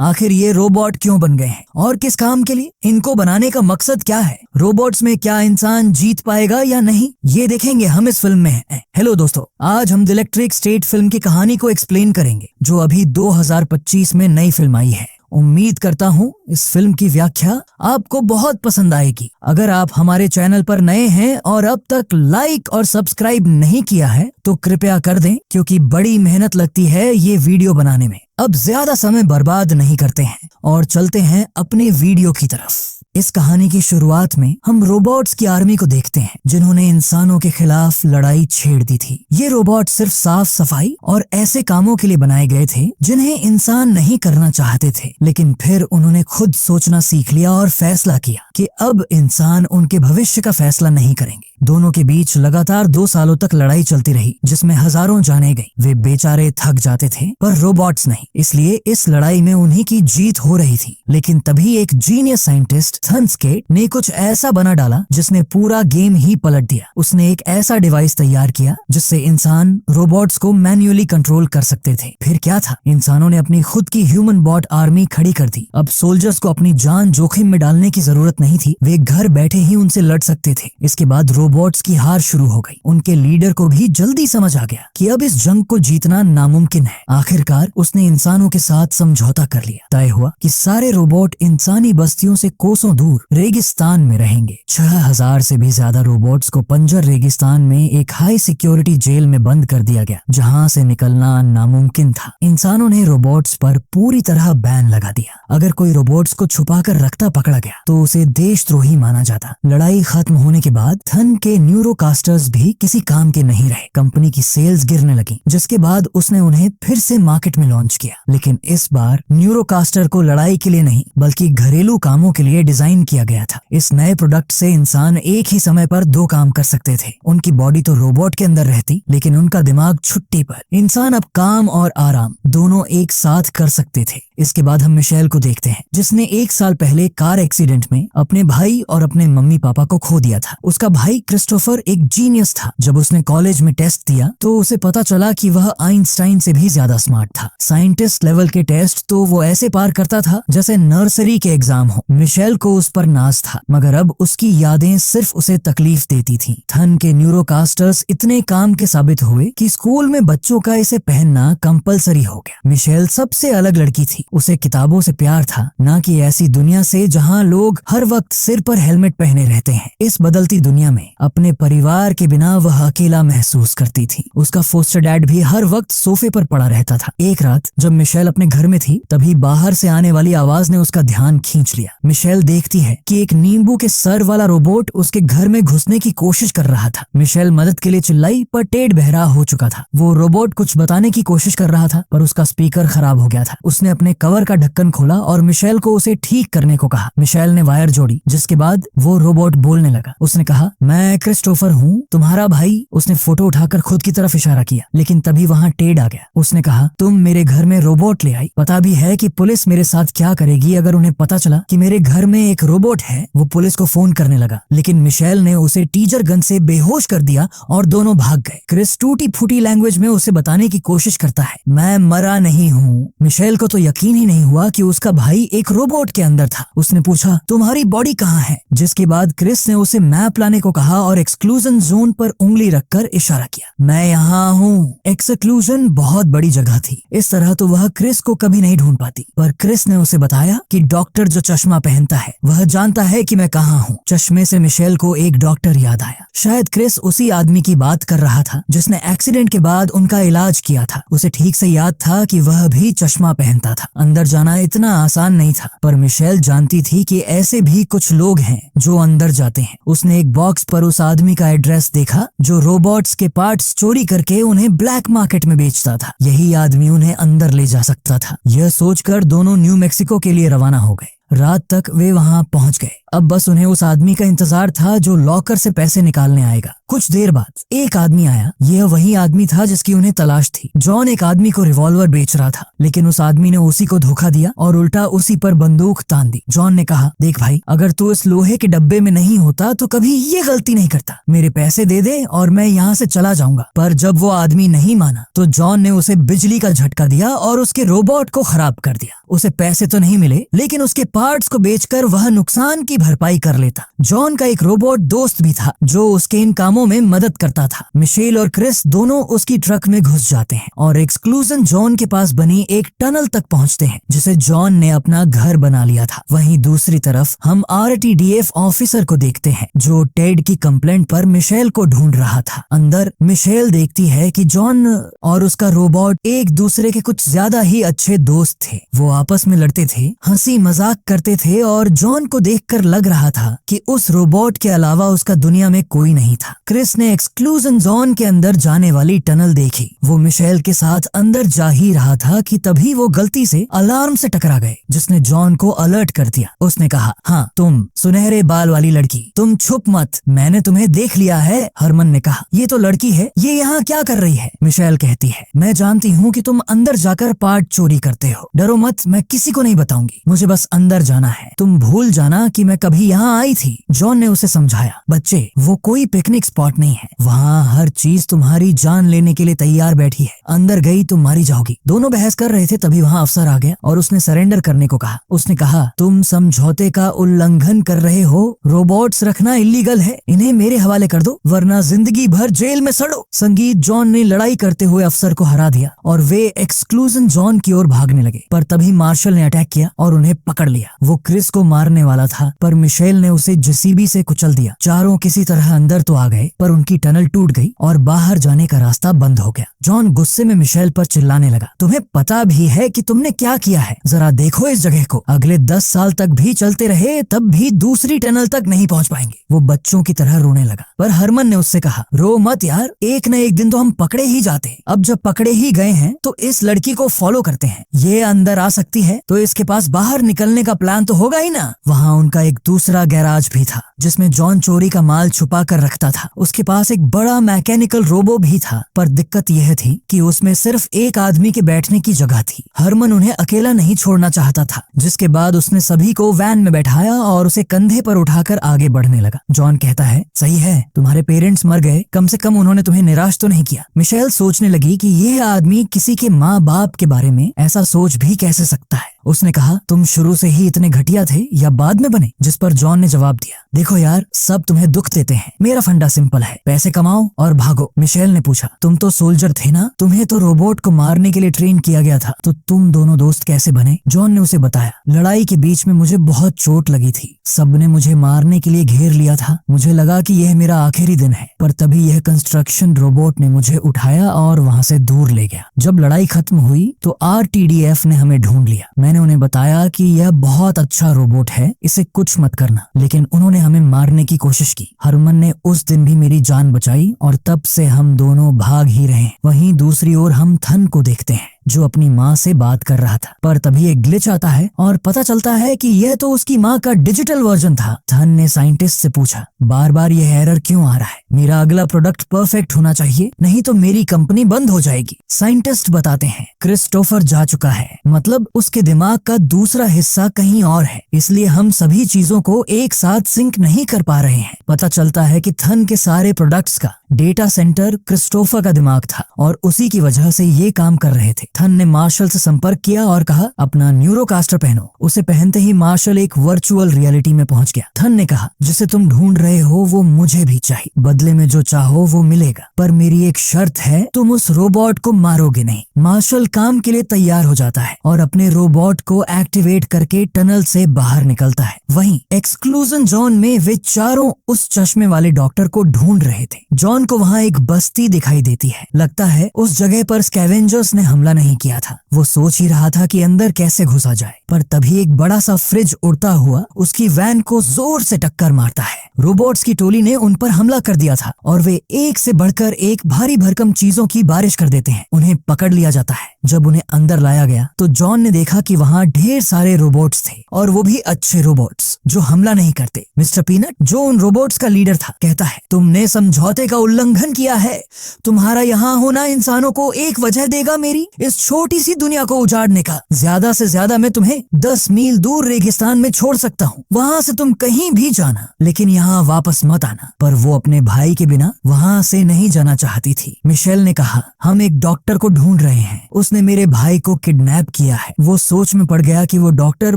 आखिर ये रोबोट क्यों बन गए हैं और किस काम के लिए? इनको बनाने का मकसद क्या है? रोबोट्स में क्या इंसान जीत पाएगा या नहीं, ये देखेंगे हम इस फिल्म में। हेलो दोस्तों, आज हम द इलेक्ट्रिक स्टेट फिल्म की कहानी को एक्सप्लेन करेंगे, जो अभी 2025 में नई फिल्म आई है। उम्मीद करता हूँ इस फिल्म की व्याख्या आपको बहुत पसंद आएगी। अगर आप हमारे चैनल पर नए हैं और अब तक लाइक और सब्सक्राइब नहीं किया है तो कृपया कर दें, क्योंकि बड़ी मेहनत लगती है ये वीडियो बनाने में। अब ज्यादा समय बर्बाद नहीं करते हैं और चलते हैं अपने वीडियो की तरफ। इस कहानी की शुरुआत में हम रोबोट्स की आर्मी को देखते हैं, जिन्होंने इंसानों के खिलाफ लड़ाई छेड़ दी थी। ये रोबोट सिर्फ साफ सफाई और ऐसे कामों के लिए बनाए गए थे जिन्हें इंसान नहीं करना चाहते थे, लेकिन फिर उन्होंने खुद सोचना सीख लिया और फैसला किया कि अब इंसान उनके भविष्य का फैसला नहीं करेंगे। दोनों के बीच लगातार 2 सालों तक लड़ाई चलती रही, जिसमें हजारों जानें गई। वे बेचारे थक जाते थे, पर रोबोट्स नहीं, इसलिए इस लड़ाई में उन्हीं की जीत हो रही थी। लेकिन तभी एक जीनियस साइंटिस्ट थंस्केट ने कुछ ऐसा बना डाला जिसने पूरा गेम ही पलट दिया। उसने एक ऐसा डिवाइस तैयार किया जिससे इंसान रोबोट्स को मैन्युअली कंट्रोल कर सकते थे। फिर क्या था, इंसानों ने अपनी खुद की ह्यूमन बॉट आर्मी खड़ी कर दी। अब सोल्जर्स को अपनी जान जोखिम में डालने की जरूरत नहीं थी, वे घर बैठे ही उनसे लड़ सकते थे। इसके बाद रोबोट्स की हार शुरू हो गई। उनके लीडर को भी जल्दी समझ आ गया कि अब इस जंग को जीतना नामुमकिन है। आखिरकार उसने इंसानों के साथ समझौता कर लिया। तय हुआ कि सारे रोबोट इंसानी बस्तियों से कोसों दूर रेगिस्तान में रहेंगे। 6000 से भी ज्यादा रोबोट्स को पंजर रेगिस्तान में एक हाई सिक्योरिटी जेल में बंद कर दिया गया, जहां से निकलना नामुमकिन था। इंसानों ने रोबोट्स पर पूरी तरह बैन लगा दिया। अगर कोई रोबोट्स को छुपाकर रखता पकड़ा गया तो उसे देशद्रोही माना जाता। लड़ाई खत्म होने के बाद थन के न्यूरोकास्टर्स भी किसी काम के नहीं रहे। कंपनी की सेल्स गिरने लगी, जिसके बाद उसने उन्हें फिर से मार्केट में लॉन्च किया। लेकिन इस बार न्यूरोकास्टर को लड़ाई के लिए नहीं, बल्कि घरेलू कामों के लिए डिजाइन किया गया था। इस नए प्रोडक्ट से इंसान एक ही समय पर 2 काम कर सकते थे। उनकी बॉडी तो रोबोट के अंदर रहती, लेकिन उनका दिमाग छुट्टी पर। इंसान अब काम और आराम दोनों एक साथ कर सकते थे। इसके बाद हम मिशेल को देखते हैं, जिसने 1 साल पहले कार एक्सीडेंट में अपने भाई और अपने मम्मी पापा को खो दिया था। उसका भाई क्रिस्टोफर एक जीनियस था। जब उसने कॉलेज में टेस्ट दिया तो उसे पता चला कि वह आइंस्टाइन से भी ज्यादा स्मार्ट था। साइंटिस्ट लेवल के टेस्ट तो वो ऐसे पार करता था जैसे नर्सरी के एग्जाम हो। मिशेल को उस पर नाज था, मगर अब उसकी यादें सिर्फ उसे तकलीफ देती थीं। थन के न्यूरोकास्टर्स इतने काम के साबित हुए कि स्कूल में बच्चों का इसे पहनना कंपलसरी हो गया। मिशेल सबसे अलग लड़की थी। उसे किताबों से प्यार था, ना कि ऐसी दुनिया से जहां लोग हर वक्त सिर पर हेलमेट पहने रहते हैं। इस बदलती दुनिया में अपने परिवार के बिना वह अकेला महसूस करती थी। उसका फोस्टर डैड भी हर वक्त सोफे पर पड़ा रहता था। एक रात जब मिशेल अपने घर में थी, तभी बाहर से आने वाली आवाज ने उसका ध्यान खींच लिया। मिशेल देखती है कि एक नींबू के सर वाला रोबोट उसके घर में घुसने की कोशिश कर रहा था। मिशेल मदद के लिए चिल्लाई, पर टेड बहरा हो चुका था। वो रोबोट कुछ बताने की कोशिश कर रहा था, पर उसका स्पीकर खराब हो गया था। उसने अपने कवर का ढक्कन खोला और मिशेल को उसे ठीक करने को कहा। मिशेल ने वायर जोड़ी, जिसके बाद वो रोबोट बोलने लगा। उसने कहा, मैं क्रिस्टोफर हूँ, तुम्हारा भाई। उसने फोटो उठाकर खुद की तरफ इशारा किया, लेकिन तभी वहाँ टेड आ गया। उसने कहा, तुम मेरे घर में रोबोट ले आई। पता भी है कि पुलिस मेरे साथ क्या करेगी अगर उन्हें पता चला कि मेरे घर में एक रोबोट है। वो पुलिस को फोन करने लगा, लेकिन मिशेल ने उसे टीजर गन से बेहोश कर दिया और दोनों भाग गए। क्रिस टूटी फूटी लैंग्वेज में उसे बताने की कोशिश करता है, मैं मरा नहीं हूँ। मिशेल को तो यकीन ही नहीं हुआ कि उसका भाई एक रोबोट के अंदर था। उसने पूछा, तुम्हारी बॉडी कहाँ है? जिसके बाद क्रिस ने उसे मैप लाने को कहा और एक्सक्लूजन जोन पर उंगली रखकर इशारा किया, मैं यहाँ हूँ। एक्सक्लूजन बहुत बड़ी जगह थी। इस तरह तो वह क्रिस को कभी नहीं ढूंढ पाती, पर क्रिस ने उसे बताया कि डॉक्टर जो चश्मा पहनता है वह जानता है कि मैं कहाँ हूँ। चश्मे से मिशेल को एक डॉक्टर याद आया। शायद क्रिस उसी आदमी की बात कर रहा था जिसने एक्सीडेंट के बाद उनका इलाज किया था। उसे ठीक से याद था कि वह भी चश्मा पहनता था। अंदर जाना इतना आसान नहीं था, पर मिशेल जानती थी कि ऐसे भी कुछ लोग हैं जो अंदर जाते हैं। उसने एक बॉक्स पर उस आदमी का एड्रेस देखा जो रोबोट्स के पार्ट्स चोरी करके उन्हें ब्लैक मार्केट में बेचता था। यही आदमी उन्हें अंदर ले जा सकता था। यह सोचकर दोनों न्यू मैक्सिको के लिए रवाना हो गए। रात तक वे वहां पहुंच गए। अब बस उन्हें उस आदमी का इंतजार था जो लॉकर से पैसे निकालने आएगा। कुछ देर बाद एक आदमी आया। यह वही आदमी था जिसकी उन्हें तलाश थी। जॉन एक आदमी को रिवॉल्वर बेच रहा था, लेकिन उस आदमी ने उसी को धोखा दिया और उल्टा उसी पर बंदूक तान दी। जॉन ने कहा, देख भाई, अगर तू इस लोहे के डब्बे में नहीं होता तो कभी ये गलती नहीं करता। मेरे पैसे दे दे और मैं यहाँ से चला जाऊंगा। पर जब वो आदमी नहीं माना तो जॉन ने उसे बिजली का झटका दिया और उसके रोबोट को खराब कर दिया। उसे पैसे तो नहीं मिले, लेकिन उसके पार्ट्स को बेचकर वह नुकसान की भरपाई कर लेता। जॉन का एक रोबोट दोस्त भी था जो उसके इन कामों में मदद करता था। मिशेल और क्रिस दोनों उसकी ट्रक में घुस जाते हैं और एक्सक्लूजन जॉन के पास बनी एक टनल तक पहुंचते हैं जिसे जॉन ने अपना घर बना लिया था। वहीं दूसरी तरफ हम RTDF ऑफिसर को देखते हैं जो टेड की कंप्लेंट पर मिशेल को ढूंढ रहा था। अंदर मिशेल देखती है कि जॉन और उसका रोबोट एक दूसरे के कुछ ज्यादा ही अच्छे दोस्त थे। वो आपस में लड़ते थे, हंसी मजाक करते थे और जॉन को देखकर लग रहा था कि उस रोबोट के अलावा उसका दुनिया में कोई नहीं था। क्रिस ने एक्सक्लूजन जोन के अंदर जाने वाली टनल देखी। वो मिशेल के साथ अंदर जा ही रहा था कि तभी वो गलती से अलार्म से टकरा गए, जिसने जॉन को अलर्ट कर दिया। उसने कहा, हाँ तुम सुनहरे बाल वाली लड़की, तुम छुप मत, मैंने तुम्हें देख लिया है। हरमन ने कहा, ये तो लड़की है, ये यहाँ क्या कर रही है? मिशेल कहती है, मैं जानती हूँ कि तुम अंदर जाकर पार्ट चोरी करते हो। डरो मत, मैं किसी को नहीं बताऊंगी, मुझे बस अंदर जाना है। तुम भूल जाना कि मैं कभी यहाँ आई थी। जॉन ने उसे समझाया, बच्चे वो कोई पिकनिक स्पॉट नहीं है, वहाँ हर चीज तुम्हारी जान लेने के लिए तैयार बैठी है। अंदर गई तो मारी जाओगी। दोनों बहस कर रहे थे, तभी वहाँ अफसर आ गया और उसने सरेंडर करने को कहा। उसने कहा, तुम समझौते का उल्लंघन कर रहे हो, रोबोट्स रखना इलीगल है, इन्हें मेरे हवाले कर दो वरना जिंदगी भर जेल में सड़ो। संगीत जॉन ने लड़ाई करते हुए अफसर को हरा दिया और वे एक्सक्लूजन जॉन की ओर भागने लगे, पर तभी मार्शल ने अटैक किया और उन्हें पकड़ लिया। वो क्रिस को मारने वाला था, पर मिशेल ने उसे जेसीबी से कुचल दिया। चारों किसी तरह अंदर तो आ गए, पर उनकी टनल टूट गई और बाहर जाने का रास्ता बंद हो गया। जॉन गुस्से में मिशेल पर चिल्लाने लगा, तुम्हें पता भी है कि तुमने क्या किया है? जरा देखो इस जगह को, अगले 10 साल तक भी चलते रहे तब भी दूसरी टनल तक नहीं पहुंच पाएंगे। वो बच्चों की तरह रोने लगा, पर हरमन ने उससे कहा, रो मत यार, एक न एक दिन तो हम पकड़े ही जाते। अब जब पकड़े ही गए हैं तो इस लड़की को फॉलो करते हैं, ये अंदर आ सकती है तो इसके पास बाहर निकलने का प्लान तो होगा ही ना। वहाँ उनका एक दूसरा गैराज भी था जिसमें जॉन चोरी का माल छुपा कर रखता था। उसके पास एक बड़ा मैकेनिकल रोबो भी था, पर दिक्कत यह थी कि उसमें सिर्फ एक आदमी के बैठने की जगह थी। हरमन उन्हें अकेला नहीं छोड़ना चाहता था, जिसके बाद उसने सभी को वैन में बैठाया और उसे कंधे पर उठाकर आगे बढ़ने लगा। जॉन कहता है, सही है, तुम्हारे पेरेंट्स मर गए, कम से कम उन्होंने तुम्हें निराश तो नहीं किया। मिशेल सोचने लगी कि यह आदमी किसी के माँ बाप के बारे में ऐसा सोच भी कैसे सकता है। उसने कहा, तुम शुरू से ही इतने घटिया थे या बाद में बने? जिस पर जॉन ने जवाब दिया, देखो यार, सब तुम्हें दुख देते हैं, मेरा फंडा सिंपल है, पैसे कमाओ और भागो। मिशेल ने पूछा, तुम तो सोल्जर थे ना, तुम्हें तो रोबोट को मारने के लिए ट्रेन किया गया था, तो तुम दोनों दोस्त कैसे बने? जॉन ने उसे बताया, लड़ाई के बीच में मुझे बहुत चोट लगी थी, सबने मुझे मारने के लिए घेर लिया था, मुझे लगा कि यह मेरा आखिरी दिन है, पर तभी यह कंस्ट्रक्शन रोबोट ने मुझे उठाया और वहाँ से दूर ले गया। जब लड़ाई खत्म हुई तो RTDF ने हमें ढूंढ लिया। मैंने उन्हें बताया कि यह बहुत अच्छा रोबोट है, इसे कुछ मत करना, लेकिन उन्होंने हमें मारने की कोशिश की। हरमन ने उस दिन भी मेरी जान बचाई और तब से हम दोनों भाग ही रहे। वहीं दूसरी ओर हम थन को देखते हैं जो अपनी माँ से बात कर रहा था, पर तभी एक ग्लिच आता है और पता चलता है कि यह तो उसकी माँ का डिजिटल वर्जन था। थन ने साइंटिस्ट से पूछा, बार बार यह एरर क्यों आ रहा है? मेरा अगला प्रोडक्ट परफेक्ट होना चाहिए, नहीं तो मेरी कंपनी बंद हो जाएगी। साइंटिस्ट बताते हैं, क्रिस्टोफर जा चुका है, मतलब उसके दिमाग का दूसरा हिस्सा कहीं और है, इसलिए हम सभी चीजों को एक साथ सिंक नहीं कर पा रहे हैं। पता चलता है कि थन के सारे प्रोडक्ट्स का डेटा सेंटर क्रिस्टोफर का दिमाग था और उसी की वजह से ये काम कर रहे थे। थन ने मार्शल से संपर्क किया और कहा, अपना न्यूरोकास्टर पहनो। उसे पहनते ही मार्शल एक वर्चुअल रियलिटी में पहुंच गया। थन ने कहा, जिसे तुम ढूंढ रहे हो वो मुझे भी चाहिए, बदले में जो चाहो वो मिलेगा, पर मेरी एक शर्त है, तुम उस रोबोट को मारोगे नहीं। मार्शल काम के लिए तैयार हो जाता है और अपने रोबोट को एक्टिवेट करके टनल से बाहर निकलता है। वहीं एक्सक्लूजन जोन में वे चारों उस चश्मे वाले डॉक्टर को ढूंढ रहे थे। जॉन को वहाँ एक बस्ती दिखाई देती है, लगता है उस जगह पर स्कैवेंजर्स ने हमला नहीं नहीं किया था। वो सोच ही रहा था कि अंदर कैसे घुसा जाए, पर तभी एक बड़ा सा फ्रिज उड़ता हुआ उसकी वैन को जोर से टक्कर मारता है। रोबोट्स की टोली ने उन पर हमला कर दिया था और वे एक से बढ़कर एक भारी भरकम चीजों की बारिश कर देते हैं। उन्हें पकड़ लिया जाता है। जब उन्हें अंदर लाया गया तो जॉन ने देखा कि वहाँ ढेर सारे रोबोट्स थे और वो भी अच्छे रोबोट्स जो हमला नहीं करते। मिस्टर पीनट, जो उन रोबोट्स का लीडर था, कहता है, तुमने समझौते का उल्लंघन किया है। तुम्हारा यहाँ होना इंसानों को एक वजह देगा मेरी इस छोटी सी दुनिया को उजाड़ने का। ज्यादा से ज्यादा मैं तुम्हें 10 मील दूर रेगिस्तान में छोड़ सकता हूँ, वहाँ से तुम कहीं भी जाना, लेकिन यहाँ वापस मत आना। पर वो अपने भाई के बिना वहाँ से नहीं जाना चाहती थी। मिशेल ने कहा, हम एक डॉक्टर को ढूंढ रहे हैं, उसने मेरे भाई को किडनैप किया है। वो सोच में पड़ गया कि वो डॉक्टर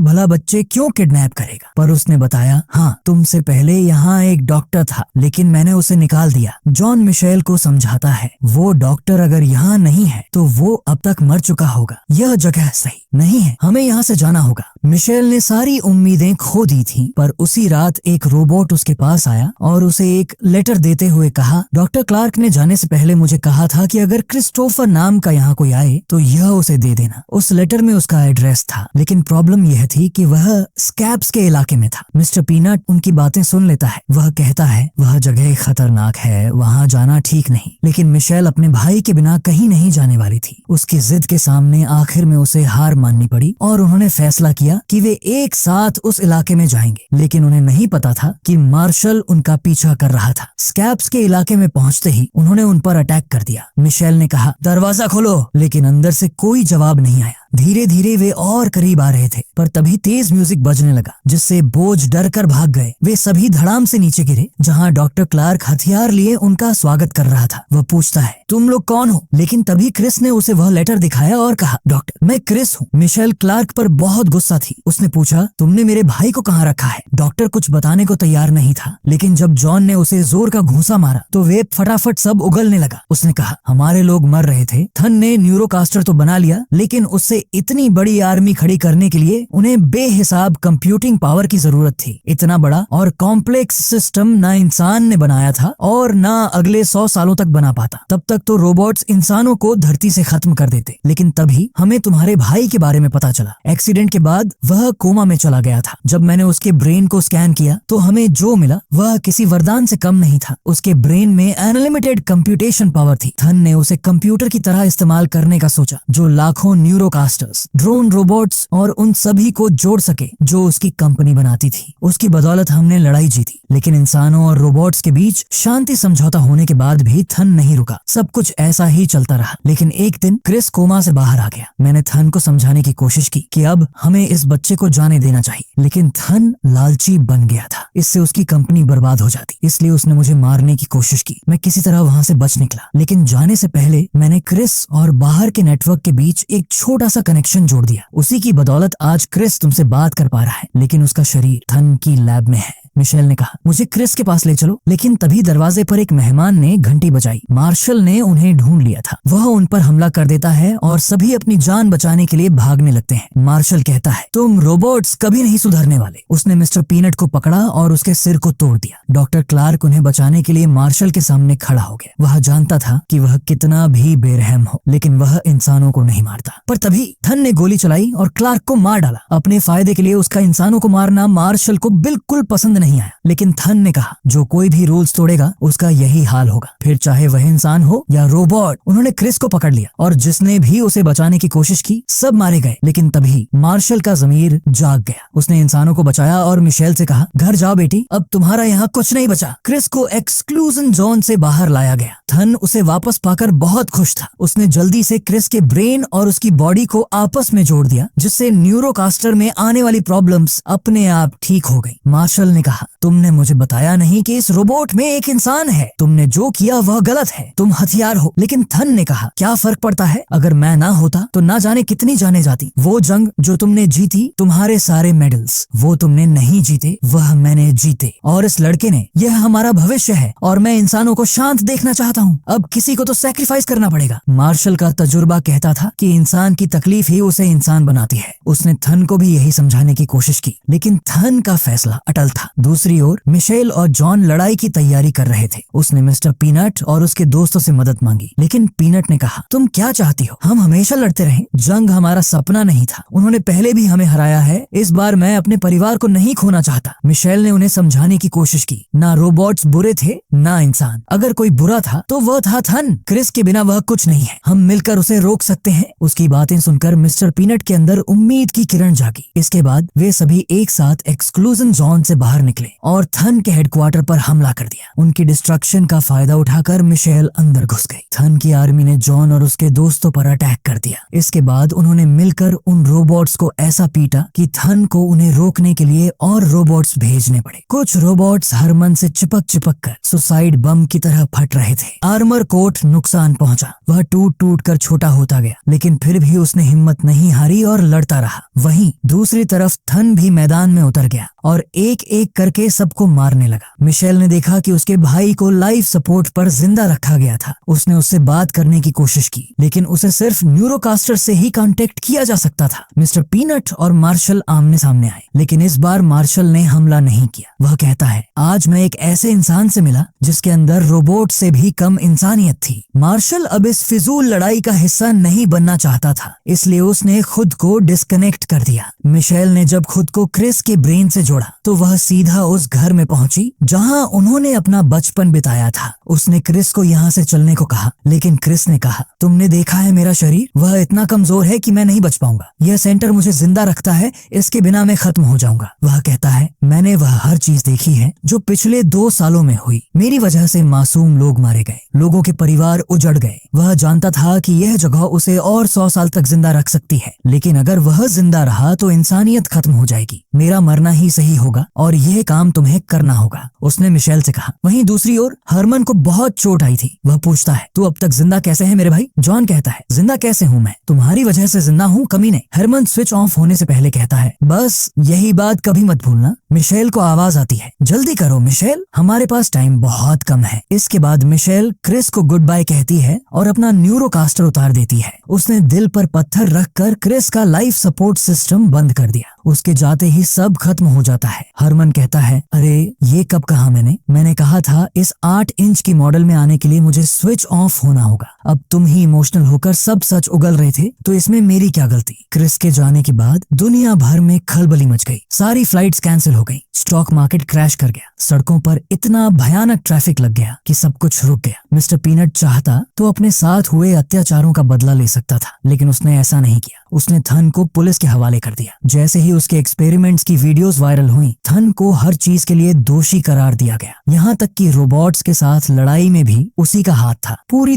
भला बच्चे क्यों किडनैप करेगा, पर उसने बताया, हाँ, तुमसे पहले यहाँ एक डॉक्टर था, लेकिन मैंने उसे निकाल दिया। जॉन मिशेल को समझाता है, वो डॉक्टर अगर यहाँ नहीं है तो वो अब तक मर चुका होगा। यह जगह सही नहीं है, हमें यहाँ से जाना होगा। मिशेल ने सारी उम्मीदें खो दी थी, पर उसी रात एक रोबोट उसके पास आया और उसे एक लेटर देते हुए कहा, डॉक्टर क्लार्क ने जाने से पहले मुझे कहा था कि अगर क्रिस्टोफर नाम का यहाँ कोई आए तो यह उसे दे देना। उस लेटर में उसका एड्रेस था, लेकिन प्रॉब्लम यह थी कि वह स्कैब्स के इलाके में था। मिस्टर पीनट उनकी बातें सुन लेता है। वह कहता है, वह जगह खतरनाक है, वहाँ जाना ठीक नहीं। लेकिन मिशेल अपने भाई के बिना कहीं नहीं जाने वाली थी। उसकी जिद के सामने आखिर में उसे हार माननी पड़ी और उन्होंने फैसला किया कि वे एक साथ उस इलाके में जाएंगे। लेकिन उन्हें नहीं पता था कि मार्शल उनका पीछा कर रहा था। स्कैब्स के इलाके में पहुंचते ही उन्होंने उन पर अटैक कर दिया। मिशेल ने कहा, दरवाजा खोलो, लेकिन अंदर से कोई जवाब नहीं आया। धीरे धीरे वे और करीब आ रहे थे, पर तभी तेज म्यूजिक बजने लगा, जिससे बोझ डर कर भाग गए। वे सभी धड़ाम से नीचे गिरे, जहाँ डॉक्टर क्लार्क हथियार लिए उनका स्वागत कर रहा था। वह पूछता है, तुम लोग कौन हो? लेकिन तभी क्रिस ने उसे वह लेटर दिखाया और कहा, डॉक्टर, मैं क्रिस हूँ। मिशेल क्लार्क पर बहुत गुस्सा थी। उसने पूछा, तुमने मेरे भाई को कहाँ रखा है? डॉक्टर कुछ बताने को तैयार नहीं था, लेकिन जब जॉन ने उसे जोर का घूंसा मारा तो वे फटाफट सब उगलने लगा। उसने कहा, हमारे लोग मर रहे थे। थन ने न्यूरोकास्टर तो बना लिया, लेकिन उससे इतनी बड़ी आर्मी खड़ी करने के लिए उन्हें बेहिसाब कंप्यूटिंग पावर की जरूरत थी। इतना बड़ा और कॉम्प्लेक्स सिस्टम ना इंसान ने बनाया था और ना अगले 100 सालों तक बना पाता। तब तक तो रोबोट्स इंसानों को धरती से खत्म कर देते। लेकिन तभी हमें तुम्हारे भाई के बारे में पता चला। एक्सीडेंट के बाद वह कोमा में चला गया था। जब मैंने उसके ब्रेन को स्कैन किया तो हमें जो मिला वह किसी वरदान से कम नहीं था। उसके ब्रेन में अनलिमिटेड कंप्यूटेशन पावर थी। थन ने उसे कंप्यूटर की तरह इस्तेमाल करने का सोचा, जो लाखों न्यूरोकास्टर्स, ड्रोन, रोबोट्स और उन सभी को जोड़ सके जो उसकी कंपनी बनाती थी। उसकी बदौलत हमने लड़ाई जीती। लेकिन इंसानों और रोबोट्स के बीच शांति समझौता होने के बाद भी थन नहीं रुका। सब कुछ ऐसा ही चलता रहा। लेकिन एक दिन क्रिस कोमा से बाहर आ गया। मैंने थन को समझाने की कोशिश की कि अब हमें इस बच्चे को जाने देना चाहिए, लेकिन थन लालची बन गया था। इससे उसकी कंपनी बर्बाद हो जाती, इसलिए उसने मुझे मारने की कोशिश की। मैं किसी तरह वहां से बच निकला, लेकिन जाने से पहले मैंने क्रिस और बाहर के नेटवर्क के बीच एक छोटा सा कनेक्शन जोड़ दिया। उसी की बदौलत आज क्रिस तुमसे बात कर पा रहा है, लेकिन उसका शरीर थन की लैब में है। मिशेल ने कहा, मुझे क्रिस के पास ले चलो। लेकिन तभी दरवाजे पर एक मेहमान ने घंटी बजाई। मार्शल ने उन्हें ढूंढ लिया था। वह उन पर हमला कर देता है और सभी अपनी जान बचाने के लिए भागने लगते हैं। मार्शल कहता है, तुम रोबोट्स कभी नहीं सुधरने वाले। उसने मिस्टर पीनट को पकड़ा और उसके सिर को तोड़ दिया। डॉक्टर क्लार्क उन्हें बचाने के लिए मार्शल के सामने खड़ा हो गया। वह जानता था कि वह कितना भी बेरहम हो, लेकिन वह इंसानों को नहीं मारता। पर तभी थन ने गोली चलाई और क्लार्क को मार डाला। अपने फायदे के लिए उसका इंसानों को मारना मार्शल को बिल्कुल पसंद नहीं आया। लेकिन थन ने कहा, जो कोई भी रूल्स तोड़ेगा उसका यही हाल होगा, फिर चाहे वह इंसान हो या रोबोट। उन्होंने क्रिस को पकड़ लिया और जिसने भी उसे बचाने की कोशिश की सब मारे गए। लेकिन तभी मार्शल का ज़मीर जाग गया। उसने इंसानों को बचाया और मिशेल से कहा, घर जाओ बेटी, अब तुम्हारा यहाँ कुछ नहीं बचा। क्रिस को एक्सक्लूजन जोन से बाहर लाया गया। थन उसे वापस पाकर बहुत खुश था। उसने जल्दी से क्रिस के ब्रेन और उसकी बॉडी को आपस में जोड़ दिया, जिससे न्यूरोकास्टर में आने वाली प्रॉब्लम्स अपने आप ठीक हो गई। मार्शल ने कहा, तुमने मुझे बताया नहीं कि इस रोबोट में एक इंसान है। तुमने जो किया वह गलत है। तुम हथियार हो। लेकिन थन ने कहा, क्या फर्क पड़ता है? अगर मैं ना होता तो ना जाने कितनी जाने जाती। वो जंग जो तुमने जीती, तुम्हारे सारे मेडल्स, वो तुमने नहीं जीते, वह मैंने जीते। और इस लड़के ने, यह हमारा भविष्य है और मैं इंसानों को शांत देखना चाहता हूँ। अब किसी को तो सैक्रिफाइस करना पड़ेगा। मार्शल का तजुर्बा कहता था कि इंसान की तकलीफ ही उसे इंसान बनाती है। उसने थन को भी यही समझाने की कोशिश की, लेकिन थन का फैसला अटल था। दूसरी दूसरी ओर मिशेल और जॉन लड़ाई की तैयारी कर रहे थे। उसने मिस्टर पीनट और उसके दोस्तों से मदद मांगी, लेकिन पीनट ने कहा, तुम क्या चाहती हो? हम हमेशा लड़ते रहे, जंग हमारा सपना नहीं था। उन्होंने पहले भी हमें हराया है, इस बार मैं अपने परिवार को नहीं खोना चाहता। मिशेल ने उन्हें समझाने की कोशिश की, ना रोबोट्स बुरे थे ना इंसान, अगर कोई बुरा था तो वह था थन। क्रिस के बिना वह कुछ नहीं है, हम मिलकर उसे रोक सकते हैं। उसकी बातें सुनकर मिस्टर पीनट के अंदर उम्मीद की किरण जागी। इसके बाद वे सभी एक साथ एक्सक्लूजन जोन से बाहर निकले और थन के हेडक्वार्टर पर हमला कर दिया। उनकी डिस्ट्रक्शन का फायदा उठाकर मिशेल अंदर घुस गई। थन की आर्मी ने जॉन और उसके दोस्तों पर अटैक कर दिया। इसके बाद उन्होंने मिलकर उन रोबोट्स को ऐसा पीटा कि थन को उन्हें रोकने के लिए और रोबोट्स भेजने पड़े। कुछ रोबोट्स हरमन से चिपक कर सुसाइड बम की तरह फट रहे थे। आर्मर कोट नुकसान पहुंचा, वह टूट कर छोटा होता गया, लेकिन फिर भी उसने हिम्मत नहीं हारी और लड़ता रहा। वहीं दूसरी तरफ थन भी मैदान में उतर गया और एक एक करके सबको मारने लगा। मिशेल ने देखा कि उसके भाई को लाइफ सपोर्ट पर जिंदा रखा गया था। उसने उससे बात करने की कोशिश की, लेकिन उसे सिर्फ न्यूरोकास्टर से ही कांटेक्ट किया जा सकता था। मिस्टर पीनट और मार्शल आमने सामने आए, लेकिन इस बार मार्शल ने हमला नहीं किया। वह कहता है, आज मैं एक ऐसे इंसान से मिला जिसके अंदर रोबोट से भी कम इंसानियत थी। मार्शल अब इस फिजूल लड़ाई का हिस्सा नहीं बनना चाहता था, इसलिए उसने खुद को डिस्कनेक्ट कर दिया। मिशेल ने जब खुद को क्रिस के ब्रेन से जोड़ा तो वह सीधा उस घर में पहुंची जहां उन्होंने अपना बचपन बिताया था। उसने क्रिस को यहाँ से चलने को कहा, लेकिन क्रिस ने कहा, तुमने देखा है मेरा शरीर, वह इतना कमजोर है कि मैं नहीं बच पाऊंगा। यह सेंटर मुझे जिंदा रखता है, इसके बिना मैं खत्म हो जाऊंगा। वह कहता है, मैंने वह हर चीज देखी है जो पिछले 2 सालों में हुई। मेरी वजह से मासूम लोग मारे गए, लोगों के परिवार उजड़ गए। वह जानता था कि यह जगह उसे और 100 साल तक जिंदा रख सकती है, लेकिन अगर वह जिंदा रहा तो इंसानियत खत्म हो जाएगी। मेरा मरना ही सही होगा और यह काम तुम्हें करना होगा, उसने मिशेल से कहा। वहीं दूसरी ओर हरमन को बहुत चोट आई थी। वह पूछता है, तू अब तक जिंदा कैसे है मेरे भाई? जॉन कहता है, जिंदा कैसे हूँ मैं? तुम्हारी वजह से जिंदा हूँ कमीने। हरमन स्विच ऑफ होने से पहले कहता है, बस यही बात कभी मत भूलना। मिशेल को आवाज आती है, जल्दी करो मिशेल, हमारे पास टाइम बहुत कम है। इसके बाद मिशेल क्रिस को गुड बाय कहती है और अपना न्यूरोकास्टर उतार देती है। उसने दिल पर पत्थर रखकर क्रिस का लाइफ सपोर्ट सिस्टम बंद कर दिया। उसके जाते ही सब खत्म हो जाता है। हरमन कहता है, अरे ये कब कहा मैंने कहा था इस 8 इंच की मॉडल में आने के लिए मुझे स्विच ऑफ होना होगा। अब तुम ही इमोशनल होकर सब सच उगल रहे थे, तो इसमें मेरी क्या गलती? क्रिस के जाने के बाद दुनिया भर में खलबली मच गई। सारी फ्लाइट्स कैंसिल हो गई, स्टॉक मार्केट क्रैश कर गया, सड़कों पर इतना भयानक ट्रैफिक लग गया कि सब कुछ रुक गया। मिस्टर पीनट चाहता तो अपने साथ हुए अत्याचारों का बदला ले सकता था, लेकिन उसने ऐसा नहीं किया। उसने थन को पुलिस के हवाले कर दिया। जैसे ही उसके एक्सपेरिमेंट्स की वीडियोस वायरल हुई, थन को हर चीज के लिए दोषी करार दिया गया। यहाँ तक कि रोबोट्स के साथ लड़ाई में भी उसी का हाथ था। पूरी